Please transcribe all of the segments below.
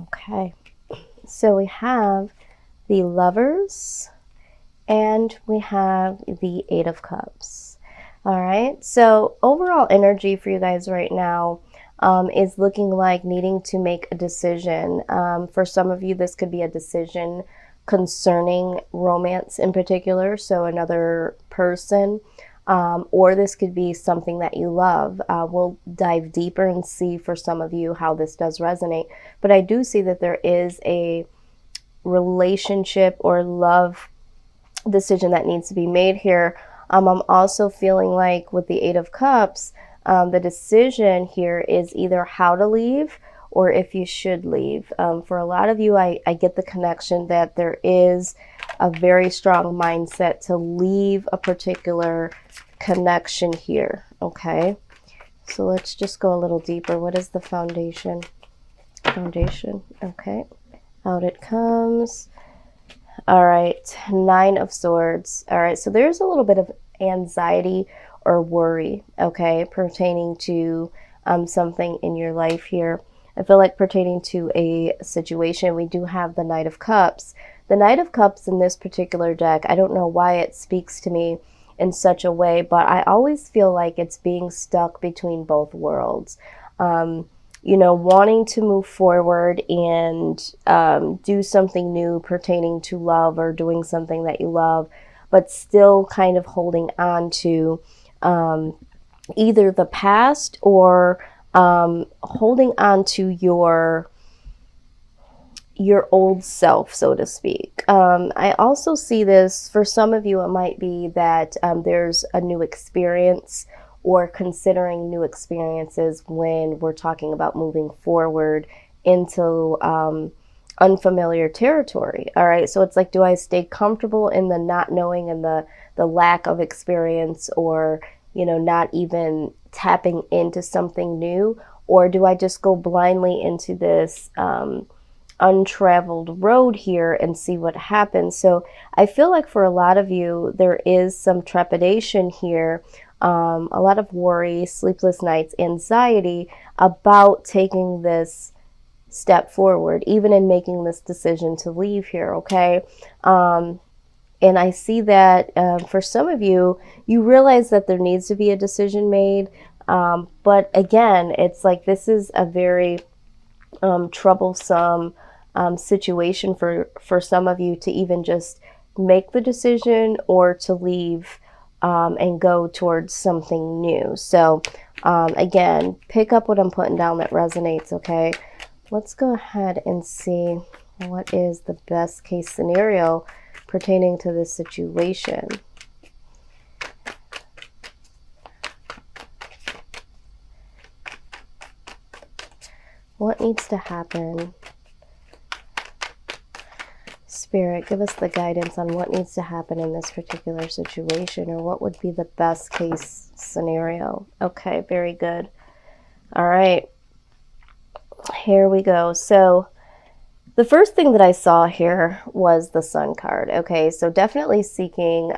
Okay, so we have the Lovers and we have the Eight of Cups. All right, so overall energy for you guys right now is looking like needing to make a decision. For some of you, this could be a decision concerning romance in particular, so another person, or this could be something that you love. We'll dive deeper and see for some of you how this does resonate. But I do see that there is a relationship or love decision that needs to be made here. I'm also feeling like with the Eight of Cups, the decision here is either how to leave or if you should leave. For a lot of you, I get the connection that there is a very strong mindset to leave a particular connection here. Okay, so let's just go a little deeper. What is the foundation? Foundation. Okay, out it comes. All right, Nine of Swords. All right, so there's a little bit of anxiety or worry, okay, pertaining to something in your life here. I feel like pertaining to a situation, we do have the Knight of Cups. The Knight of Cups in this particular deck, I don't know why it speaks to me in such a way, but I always feel like it's being stuck between both worlds. You know, wanting to move forward and do something new pertaining to love or doing something that you love, but still kind of holding on to either the past or holding on to your old self, so to speak. I also see this, for some of you, it might be that there's a new experience or considering new experiences when we're talking about moving forward into unfamiliar territory. All right, so it's like, do I stay comfortable in the not knowing and the lack of experience, or, you know, not even tapping into something new, or do I just go blindly into this untraveled road here and see what happens? So I feel like for a lot of you, there is some trepidation here, a lot of worry, sleepless nights, anxiety about taking this step forward, even in making this decision to leave here, okay? And I see that for some of you, you realize that there needs to be a decision made, but again, it's like this is a very troublesome situation for some of you to even just make the decision or to leave and go towards something new. So again, pick up what I'm putting down that resonates, okay? Let's go ahead and see what is the best case scenario pertaining to this situation. What needs to happen? Spirit, give us the guidance on what needs to happen in this particular situation, or what would be the best case scenario. Okay, very good. All right, here we go. So the first thing that I saw here was the Sun card. Okay, so definitely seeking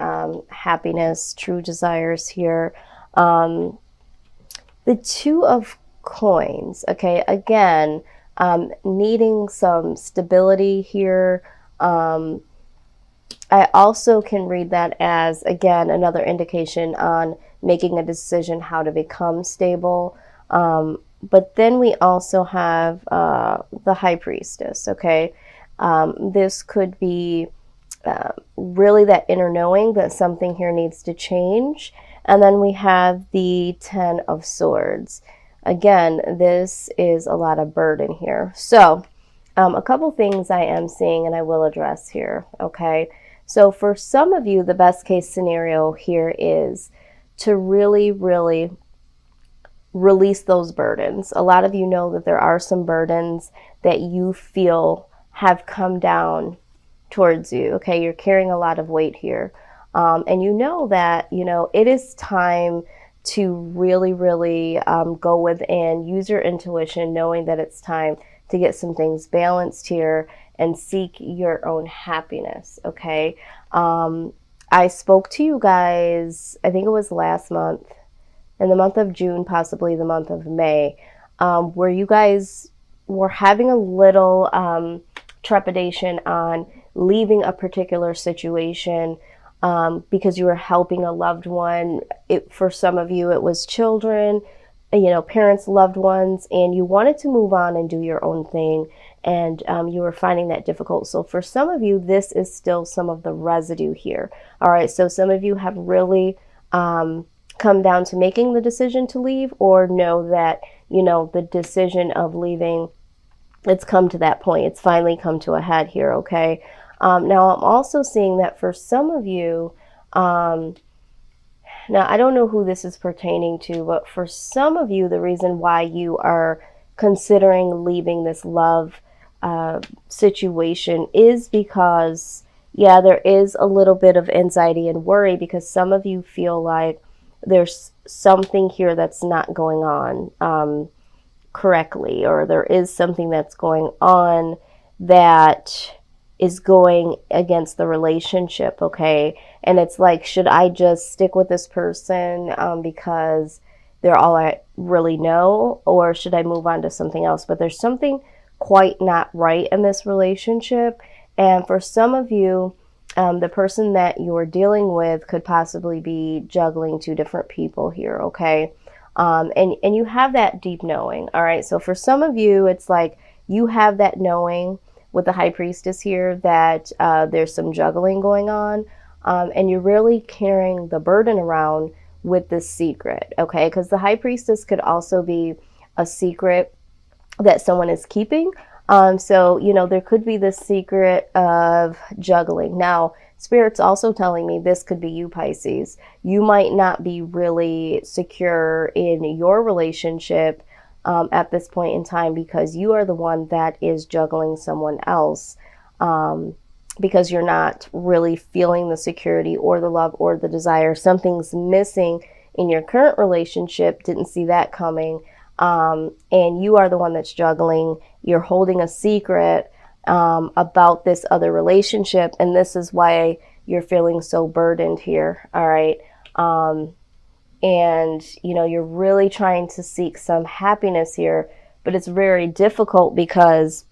happiness, true desires here. The Two of Coins. Okay, again, needing some stability here. I also can read that as, again, another indication on making a decision how to become stable. But then we also have the High Priestess, okay? This could be really that inner knowing that something here needs to change. And then we have the Ten of Swords. Again, this is a lot of burden here. So a couple things I am seeing and I will address here, okay? So for some of you, the best case scenario here is to really, really release those burdens. A lot of you know that there are some burdens that you feel have come down towards you, okay? You're carrying a lot of weight here. And you know that, you know, it is time to really, really go within, use your intuition, knowing that it's time to get some things balanced here and seek your own happiness, okay? I spoke to you guys, I think it was last month, in the month of June, possibly the month of May, where you guys were having a little trepidation on leaving a particular situation because you were helping a loved one. For some of you, it was children, parents, loved ones, and you wanted to move on and do your own thing, and you were finding that difficult. So for some of you, this is still some of the residue here. All right, so some of you have really come down to making the decision to leave, or know that, the decision of leaving, it's come to that point. It's finally come to a head here, okay? Now, I'm also seeing that for some of you, now I don't know who this is pertaining to, but for some of you, the reason why you are considering leaving this love situation is because, yeah, there is a little bit of anxiety and worry, because some of you feel like there's something here that's not going on correctly, or there is something that's going on that is going against the relationship, okay? And it's like, should I just stick with this person because they're all I really know, or should I move on to something else? But there's something quite not right in this relationship. And for some of you, the person that you're dealing with could possibly be juggling two different people here, okay? And you have that deep knowing, all right? So for some of you, it's like you have that knowing with the High Priestess here that there's some juggling going on, and you're really carrying the burden around with this secret, okay? Because the High Priestess could also be a secret that someone is keeping. So, there could be this secret of juggling. Now, Spirit's also telling me this could be you, Pisces. You might not be really secure in your relationship at this point in time, because you are the one that is juggling someone else, because you're not really feeling the security or the love or the desire. Something's missing in your current relationship. Didn't see that coming. And you are the one that's juggling. You're holding a secret about this other relationship, and this is why you're feeling so burdened here. All right. And you're really trying to seek some happiness here, but it's very difficult because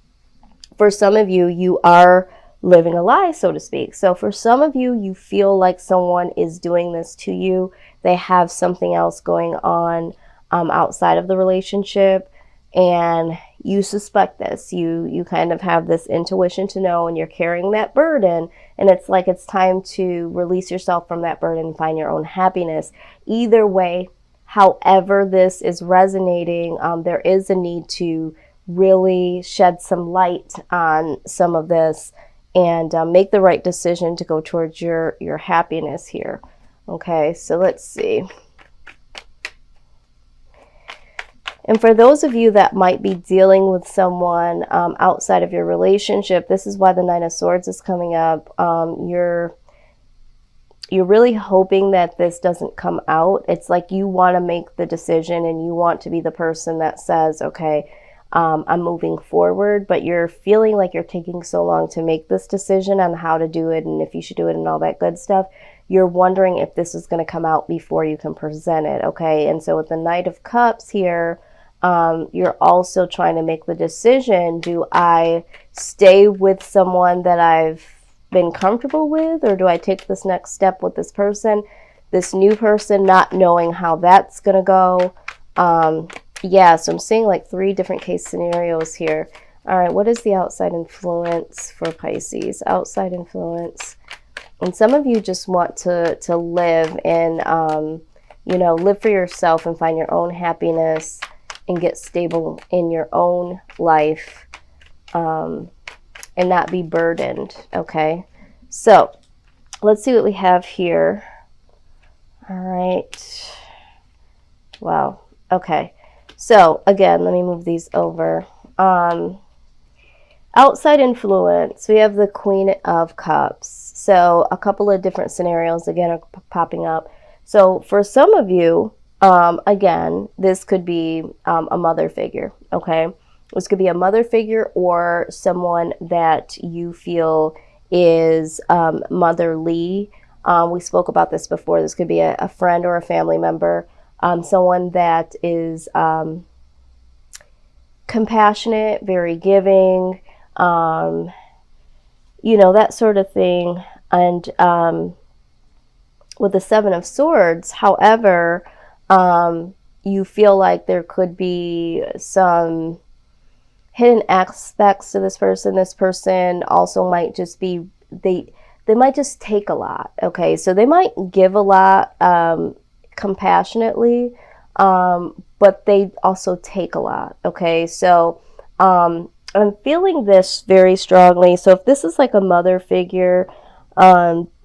for some of you, you are living a lie, so to speak. So for some of you, you feel like someone is doing this to you. They have something else going on outside of the relationship, and you suspect this. You kind of have this intuition to know, and you're carrying that burden, and it's like it's time to release yourself from that burden and find your own happiness. Either way, however this is resonating, there is a need to really shed some light on some of this and make the right decision to go towards your happiness here. Okay, so let's see. And for those of you that might be dealing with someone outside of your relationship, this is why the Nine of Swords is coming up. You're really hoping that this doesn't come out. It's like you want to make the decision and you want to be the person that says, okay, I'm moving forward, but you're feeling like you're taking so long to make this decision on how to do it and if you should do it and all that good stuff. You're wondering if this is going to come out before you can present it, okay? And so with the Knight of Cups here, you're also trying to make the decision, do I stay with someone that I've been comfortable with, or do I take this next step with this person, this new person, not knowing how that's going to go? Yeah, so I'm seeing like 3 different case scenarios here. All right, what is the outside influence for Pisces? Outside influence. And some of you just want to live and, live for yourself and find your own happiness and get stable in your own life and not be burdened, okay? So let's see what we have here. All right. Wow. Okay. So again, let me move these over. Outside influence, we have the Queen of Cups. So a couple of different scenarios, again, are popping up. So for some of you, again, this could be a mother figure, okay? This could be a mother figure or someone that you feel is motherly. We spoke about this before. This could be a friend or a family member, someone that is compassionate, very giving, you know, that sort of thing. And with the Seven of Swords, however, you feel like there could be some hidden aspects to this person. This person also might just be, they might just take a lot. Okay, so they might give a lot compassionately, but they also take a lot. Okay, so I'm feeling this very strongly. So if this is like a mother figure,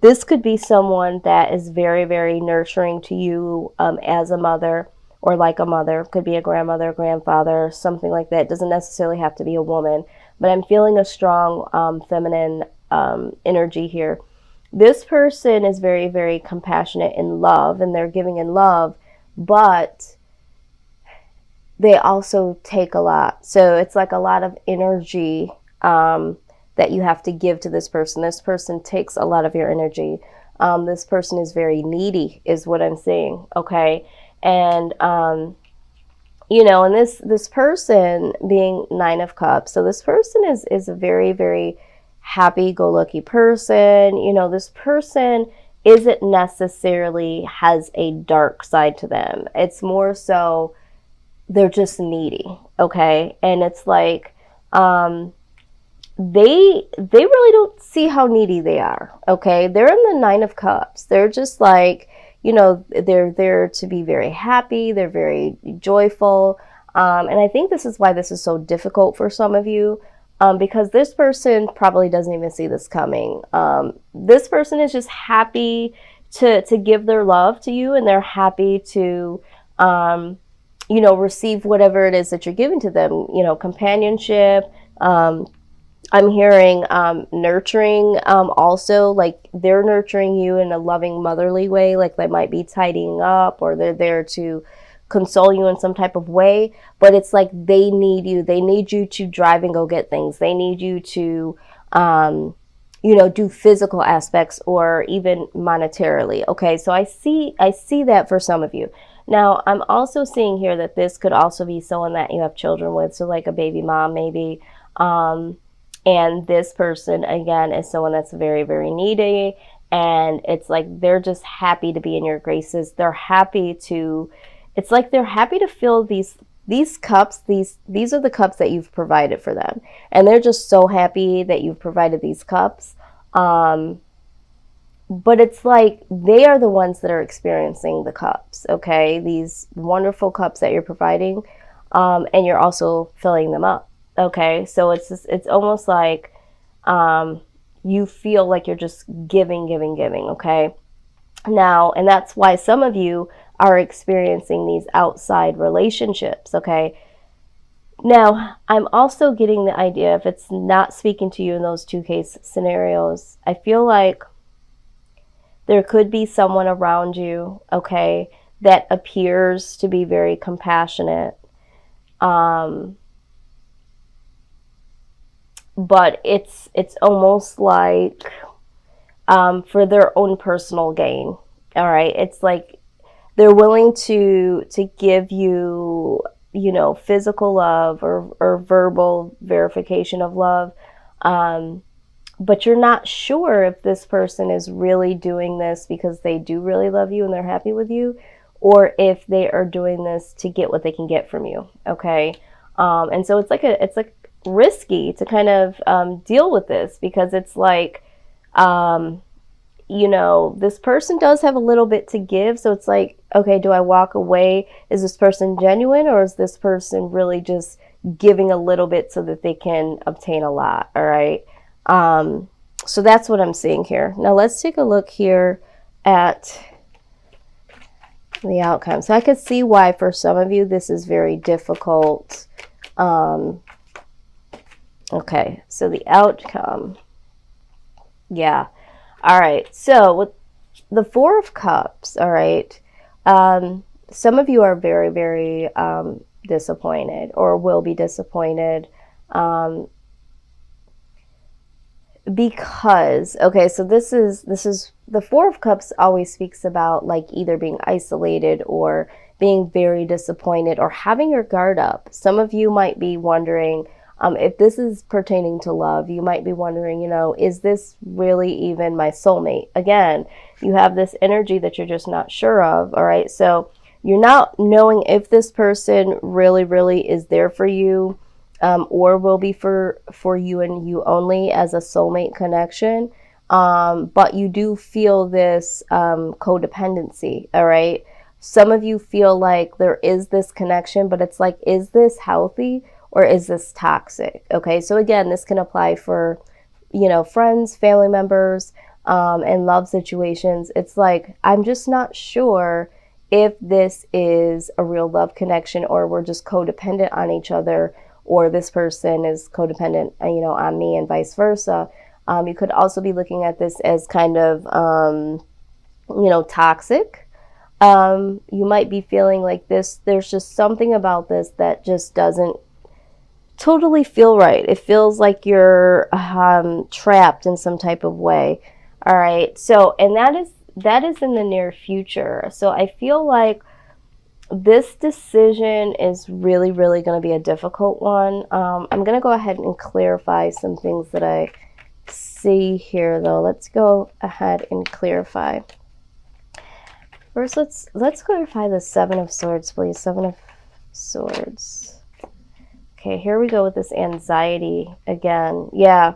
this could be someone that is very, very nurturing to you as a mother, or like a mother. Could be a grandmother, grandfather, something like that. It doesn't necessarily have to be a woman, but I'm feeling a strong feminine energy here. This person is very, very compassionate in love, and they're giving in love, but they also take a lot. So it's like a lot of energy that you have to give to this person. This person takes a lot of your energy. This person is very needy, is what I'm saying. Okay. And, you know, and this person being Nine of Cups. So this person is a very, very happy-go-lucky person. You know, this person isn't necessarily has a dark side to them. It's more so they're just needy. Okay. And it's like, they really don't see how needy they are. Okay, they're in the Nine of Cups. They're just like, you know, they're there to be very happy. They're very joyful, and I think this is why this is so difficult for some of you, because this person probably doesn't even see this coming. This person is just happy to give their love to you, and they're happy to you know, receive whatever it is that you're giving to them. You know, companionship. I'm hearing nurturing, also, like they're nurturing you in a loving, motherly way. Like they might be tidying up, or they're there to console you in some type of way. But it's like they need you. They need you to drive and go get things. They need you to, you know, do physical aspects or even monetarily. Okay, so I see that for some of you. Now, I'm also seeing here that this could also be someone that you have children with. So like a baby mom, maybe. And this person, again, is someone that's very, very needy. And it's like they're just happy to be in your graces. They're happy to, it's like they're happy to fill these cups. These are the cups that you've provided for them. And they're just so happy that you've provided these cups. But it's like they are the ones that are experiencing the cups, okay? These wonderful cups that you're providing, and you're also filling them up. Okay, so it's almost like you feel like you're just giving, okay? Now, and that's why some of you are experiencing these outside relationships, okay? Now, I'm also getting the idea, if it's not speaking to you in those two case scenarios, I feel like there could be someone around you, okay, that appears to be very compassionate, but it's almost like for their own personal gain. All right, it's like they're willing to give you, you know, physical love or verbal verification of love, but you're not sure if this person is really doing this because they do really love you and they're happy with you, or if they are doing this to get what they can get from you. Okay, and so it's like risky to kind of deal with this, because it's like, you know, this person does have a little bit to give. So it's like, okay, do I walk away? Is this person genuine, or is this person really just giving a little bit so that they can obtain a lot? All right. So that's what I'm seeing here. Now let's take a look here at the outcome. So I could see why for some of you this is very difficult. Okay, so the outcome, yeah. All right, so with the Four of Cups, all right, some of you are very, very disappointed, or will be disappointed, because, okay, so this is the Four of Cups always speaks about like either being isolated or being very disappointed or having your guard up. Some of you might be wondering, if this is pertaining to love, you might be wondering, you know, is this really even my soulmate? Again, you have this energy that you're just not sure of, all right? So you're not knowing if this person really, really is there for you, or will be for you and you only as a soulmate connection. But you do feel this codependency, all right? Some of you feel like there is this connection, but it's like, is this healthy or is this toxic? Okay, so again, this can apply for, you know, friends, family members, and love situations. It's like, I'm just not sure if this is a real love connection or we're just codependent on each other, or this person is codependent, you know, on me and vice versa. You could also be looking at this as kind of, you know, toxic. You might be feeling like this, there's just something about this that just doesn't totally feel right. It feels like you're trapped in some type of way. All right. So, and that is in the near future. So I feel like this decision is really, really going to be a difficult one. I'm going to go ahead and clarify some things that I see here, though. Let's go ahead and clarify. First, let's clarify the Seven of Swords, please. Seven of Swords. Okay, here we go with this anxiety again. Yeah.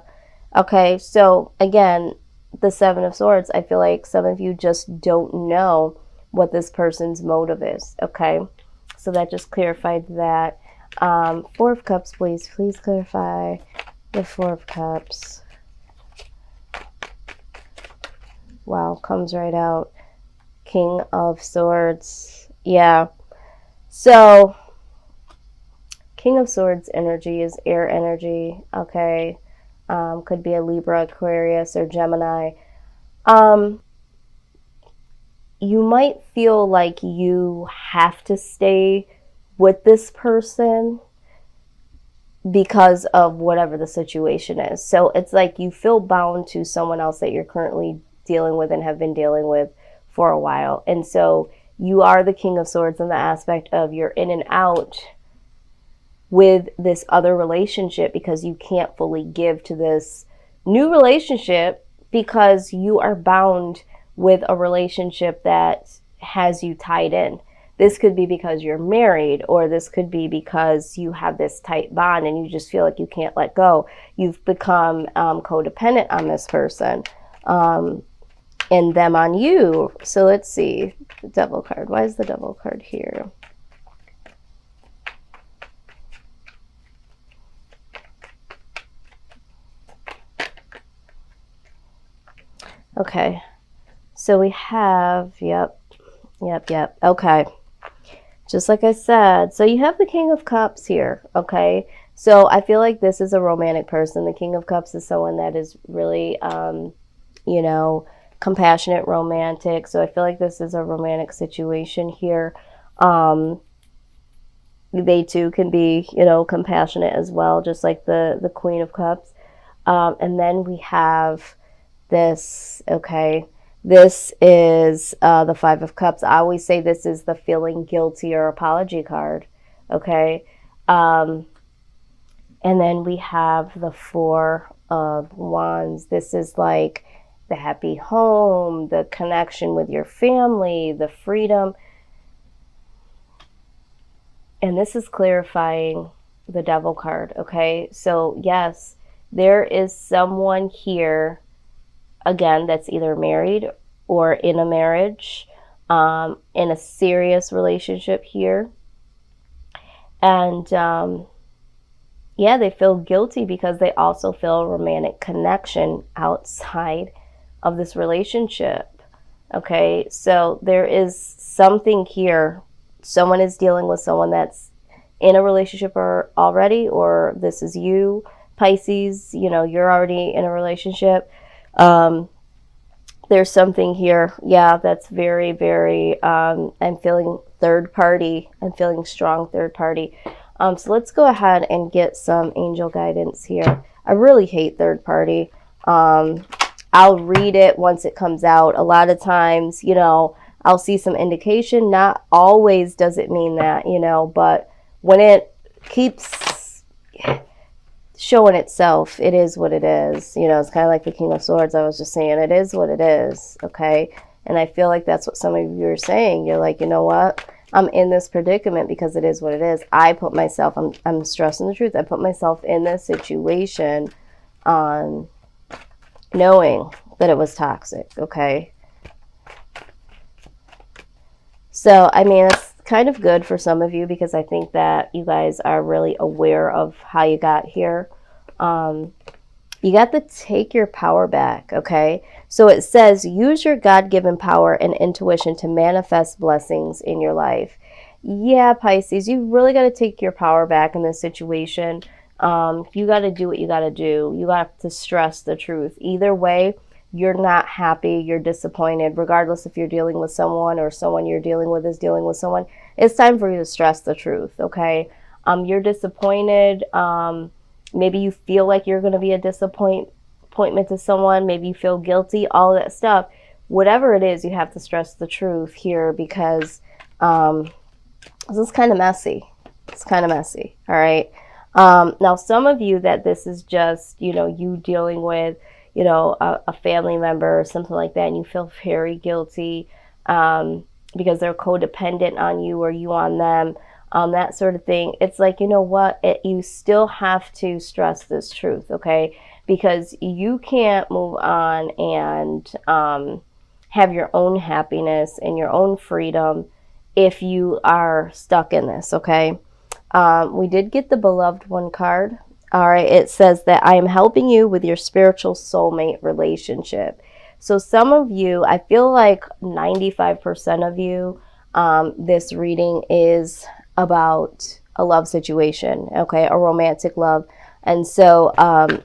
Okay, so again, the Seven of Swords, I feel like some of you just don't know what this person's motive is. Okay, so that just clarified that. Four of Cups, please. Please clarify the Four of Cups. Wow, comes right out. King of Swords. Yeah. So, King of Swords energy is air energy. Okay. Could be a Libra, Aquarius, or Gemini. You might feel like you have to stay with this person because of whatever the situation is. So it's like you feel bound to someone else that you're currently dealing with and have been dealing with for a while. And so you are the King of Swords in the aspect of you're in and out with this other relationship because you can't fully give to this new relationship because you are bound with a relationship that has you tied in. This could be because you're married, or this could be because you have this tight bond and you just feel like you can't let go. You've become codependent on this person, and them on you. So let's see, the Devil card. Why is the Devil card here? Okay, so we have, yep. Okay, just like I said, so you have the King of Cups here. Okay, so I feel like this is a romantic person. The King of Cups is someone that is really, you know, compassionate, romantic. So I feel like this is a romantic situation here. They too can be, you know, compassionate as well, just like the Queen of Cups. And then we have this. Okay, this is the Five of Cups. I always say this is the feeling guilty or apology card. Okay, and then we have the Four of Wands. This is like the happy home, the connection with your family, the freedom. And this is clarifying the Devil card, okay? So yes, there is someone here, again, that's either married or in a marriage, in a serious relationship here. And yeah, they feel guilty because they also feel a romantic connection outside of this relationship. Okay, so there is something here. Someone is dealing with someone that's in a relationship or already, or this is you, Pisces, you know, you're already in a relationship. There's something here, yeah, that's very, very, I'm feeling third party. I'm feeling strong third party. So let's go ahead and get some angel guidance here. I really hate third party. I'll read it once it comes out. A lot of times, you know, I'll see some indication. Not always does it mean that, you know, but when it keeps showing itself, it is what it is. You know, it's kind of like the King of Swords. I was just saying, it is what it is. Okay. And I feel like that's what some of you are saying. You're like, you know what? I'm in this predicament because it is what it is. I put myself, I'm stressing the truth. I put myself in this situation on knowing that it was toxic. Okay. So, I mean, it's kind of good for some of you because I think that you guys are really aware of how you got here. You got to take your power back, okay? So it says, use your God-given power and intuition to manifest blessings in your life. Yeah, Pisces, you really got to take your power back in this situation. You got to do what you got to do. You got to stress the truth. Either way, you're not happy, you're disappointed, regardless if you're dealing with someone or someone you're dealing with is dealing with someone. It's time for you to stress the truth, okay? You're disappointed. Maybe you feel like you're going to be a disappointment to someone. Maybe you feel guilty, all of that stuff. Whatever it is, you have to stress the truth here because this is kind of messy. It's kind of messy, all right? Now, some of you that this is just, you know, you dealing with, you know, a family member or something like that, and you feel very guilty because they're codependent on you or you on them, that sort of thing. It's like, you know what, you still have to stress this truth, okay? Because you can't move on and have your own happiness and your own freedom if you are stuck in this, okay? We did get the beloved one card. All right, it says that I am helping you with your spiritual soulmate relationship. So some of you, I feel like 95% of you, this reading is about a love situation, okay, a romantic love. And so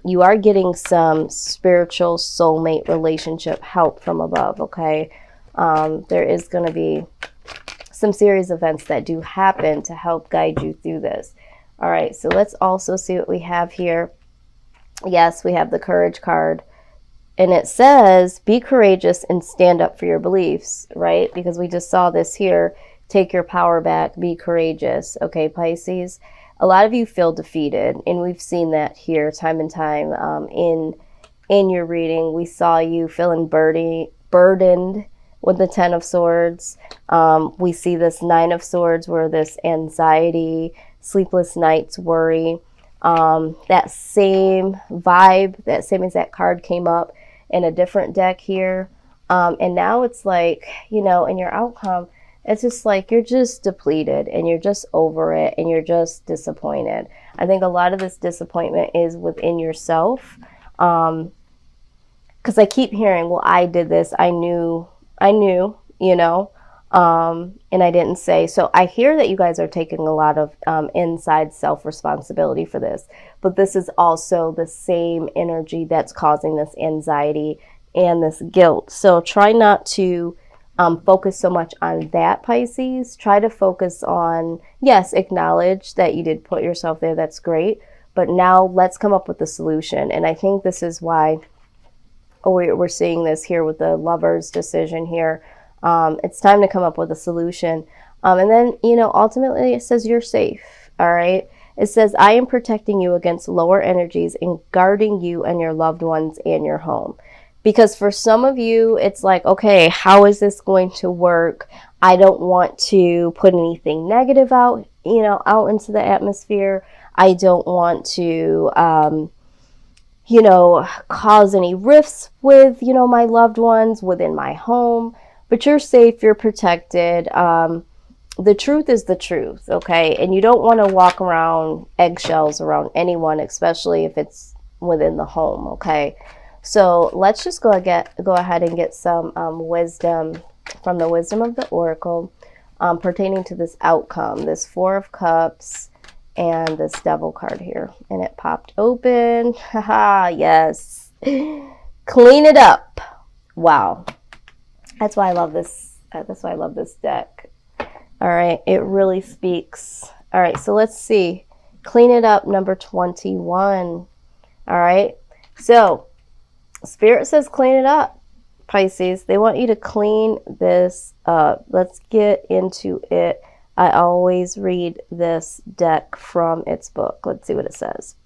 you are getting some spiritual soulmate relationship help from above, okay? There is going to be some serious events that do happen to help guide you through this. All right, so let's also see what we have here. Yes, we have the courage card. And it says, be courageous and stand up for your beliefs, right? Because we just saw this here. Take your power back, be courageous. Okay, Pisces. A lot of you feel defeated, and we've seen that here time and time in your reading. We saw you feeling burdened with the Ten of Swords. We see this Nine of Swords where this anxiety, sleepless nights, worry, that same vibe, that same exact card came up in a different deck here. And now it's like, you know, in your outcome, it's just like you're just depleted and you're just over it and you're just disappointed. I think a lot of this disappointment is within yourself. Because I keep hearing, well, I did this. I knew, you know, and I didn't say. So I hear that you guys are taking a lot of inside self-responsibility for this. But this is also the same energy that's causing this anxiety and this guilt. So try not to focus so much on that, Pisces. Try to focus on, yes, acknowledge that you did put yourself there. That's great. But now let's come up with a solution. And I think this is why we're seeing this here with the Lover's decision here. It's time to come up with a solution. And then, you know, ultimately it says you're safe. All right. It says, I am protecting you against lower energies and guarding you and your loved ones and your home. Because for some of you, it's like, okay, how is this going to work? I don't want to put anything negative out, you know, out into the atmosphere. I don't want to, you know, cause any rifts with, you know, my loved ones within my home. But you're safe, you're protected. The truth is the truth, okay? And you don't want to walk around eggshells around anyone, especially if it's within the home, okay? So let's just go ahead and get some wisdom from the wisdom of the Oracle pertaining to this outcome, this Four of Cups and this Devil card here. And it popped open. Haha, yes. Clean it up. Wow. That's why I love this. That's why I love this deck. All right. It really speaks. All right. So let's see. Clean it up, number 21. All right. So Spirit says clean it up. Pisces, they want you to clean this up. Let's get into it. I always read this deck from its book. Let's see what it says.